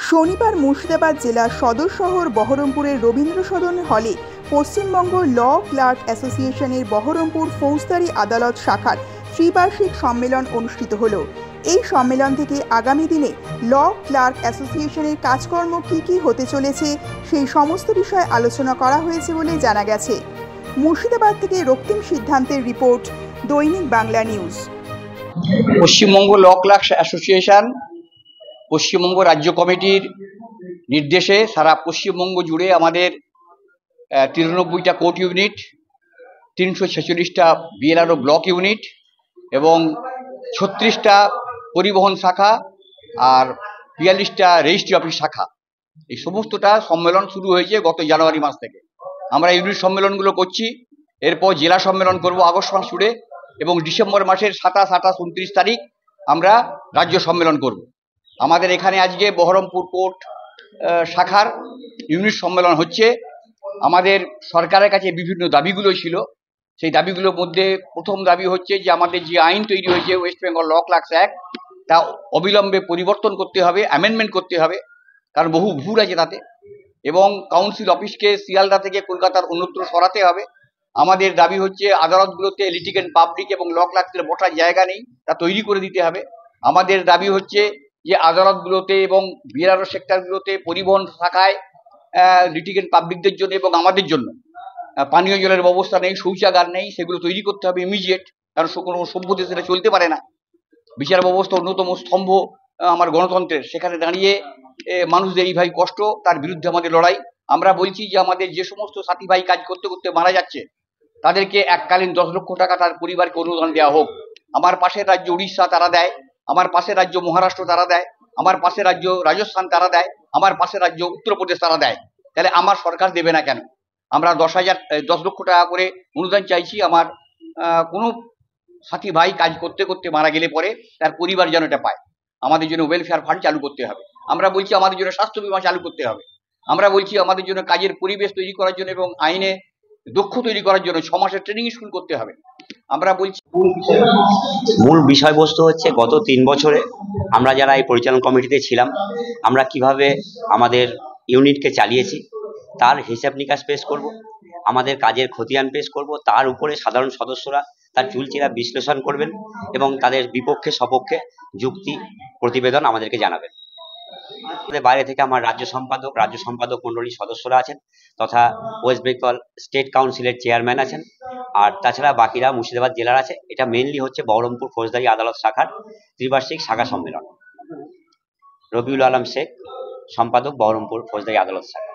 শনিবার মুর্শিদাবাদ জেলার সদর শহর বহরমপুরের রবীন্দ্র সদন হলে পশ্চিমবঙ্গ ল ক্লার্ক অ্যাসোসিয়েশনের বহরমপুর ফৌজদারি আদালত শাখার ত্রিবার্ষিক সম্মেলন অনুষ্ঠিত হলো। এই সম্মেলন থেকে আগামী দিনে ল ক্লার্ক অ্যাসোসিয়েশনের কাজকর্ম কী হতে চলেছে সেই সমস্ত বিষয়ে আলোচনা করা হয়েছে বলে জানা গেছে। মুর্শিদাবাদ থেকে রক্তিম সিদ্ধান্তের report, Dainik Bangla news. Paschimbanga law clerks association Paschimbanga রাজ্য কমিটির নির্দেশে সারা পশ্চিমবঙ্গ জুড়ে আমাদের 93টা কোর্ট ইউনিট, 346টা বিএলআরও ব্লক ইউনিট এবং 36টা পরিবহন শাখা আর 42টা রেজিস্ট্রি অফিস শাখা, এই সমস্তটা সম্মেলন শুরু হয়েছে গত জানুয়ারি মাস থেকে। আমরা ইউনিট সম্মেলনগুলো করছি, এরপর জেলা সম্মেলন করব আগস্ট মাস জুড়ে এবং ডিসেম্বর মাসের 27, 28, 29 তারিখ আমরা রাজ্য সম্মেলন করব। আমাদের এখানে আজকে বহরমপুর কোর্ট শাখার ইউনিট সম্মেলন হচ্ছে। আমাদের সরকারের কাছে বিভিন্ন দাবিগুলো ছিল, সেই দাবিগুলোর মধ্যে প্রথম দাবি হচ্ছে যে আমাদের যে আইন তৈরি হয়েছে ওয়েস্ট বেঙ্গল ল ক্লার্কস অ্যাক্ট, তা অবিলম্বে পরিবর্তন করতে হবে, অ্যামেন্ডমেন্ট করতে হবে, কারণ বহু ভুল আছে তাতে, এবং কাউন্সিল অফিসকে শিয়ালদা থেকে কলকাতার অন্যত্র সরাতে হবে। আমাদের দাবি হচ্ছে আদালতগুলোতে লিটিগেন্ট পাবলিক এবং ল ক্লার্কদের বসার জায়গা নেই, তা তৈরি করে দিতে হবে। আমাদের দাবি হচ্ছে যে আদালতগুলোতে এবং বিআরও সেক্টরগুলোতে পরিবহন শাখায় লিটিগেন্ট পাবলিকদের জন্য এবং আমাদের জন্য পানীয় জলের ব্যবস্থা নেই, শৌচাগার নেই, সেগুলো তৈরি করতে হবে ইমিডিয়েট, কারণ কোনো সভ্য দেশে সেটা চলতে পারে না। বিচার ব্যবস্থা অন্যতম স্তম্ভ আমার গণতন্ত্রের, সেখানে দাঁড়িয়ে মানুষদের এইভাবে কষ্ট, তার বিরুদ্ধে আমাদের লড়াই। আমরা বলছি যে আমাদের যে সমস্ত সাথী ভাই কাজ করতে করতে মারা যাচ্ছে তাদেরকে এককালীন 10 লক্ষ টাকা তার পরিবারকে অনুদান দেওয়া হোক। আমার পাশের রাজ্য উড়িষ্যা তারা দেয়, আমার পাশের রাজ্য মহারাষ্ট্র তারা দেয়, আমার পাশের রাজ্য রাজস্থান তারা দেয়, আমার পাশের রাজ্য উত্তরপ্রদেশ তারা দেয়, তাহলে আমার সরকার দেবে না কেন? আমরা 10 লক্ষ টাকা করে অনুদান চাইছি। আমার কোনো সাথী ভাই কাজ করতে করতে মারা গেলে পরে তার পরিবার যেন এটা পায়। আমাদের জন্য ওয়েলফেয়ার ফান্ড চালু করতে হবে। আমরা বলছি আমাদের জন্য স্বাস্থ্য বীমা চালু করতে হবে। আমরা বলছি আমাদের জন্য কাজের পরিবেশ তৈরি করার জন্য এবং আইনে দক্ষ তৈরি করার জন্য 6 মাসের ট্রেনিং স্কুল করতে হবে। আমরা বলছি মূল বিষয়বস্তু হচ্ছে গত 3 বছরে আমরা যারা এই পরিচালন কমিটিতে ছিলাম, আমরা কিভাবে আমাদের ইউনিটকে চালিয়েছি তার হিসাব নিকাশ পেশ করব, আমাদের কাজের খতিয়ান পেশ করব, তার উপরে সাধারণ সদস্যরা তার চুলচেরা বিশ্লেষণ করবেন এবং তাদের বিপক্ষে সপক্ষে যুক্তি প্রতিবেদন আমাদেরকে জানাবেন। বাইরে থেকে আমার রাজ্য সম্পাদক মণ্ডলীর সদস্যরা আছেন, তথা ওয়েস্ট বেঙ্গল স্টেট কাউন্সিলের চেয়ারম্যান আছেন, আর তাছাড়া বাকিরা মুর্শিদাবাদ জেলার আছে। এটা মেনলি হচ্ছে বহরমপুর ফৌজদারি আদালত শাখার ত্রিবার্ষিক শাখা সম্মেলন। রবিউল আলম শেখ, সম্পাদক, বহরমপুর ফৌজদারি আদালত শাখা।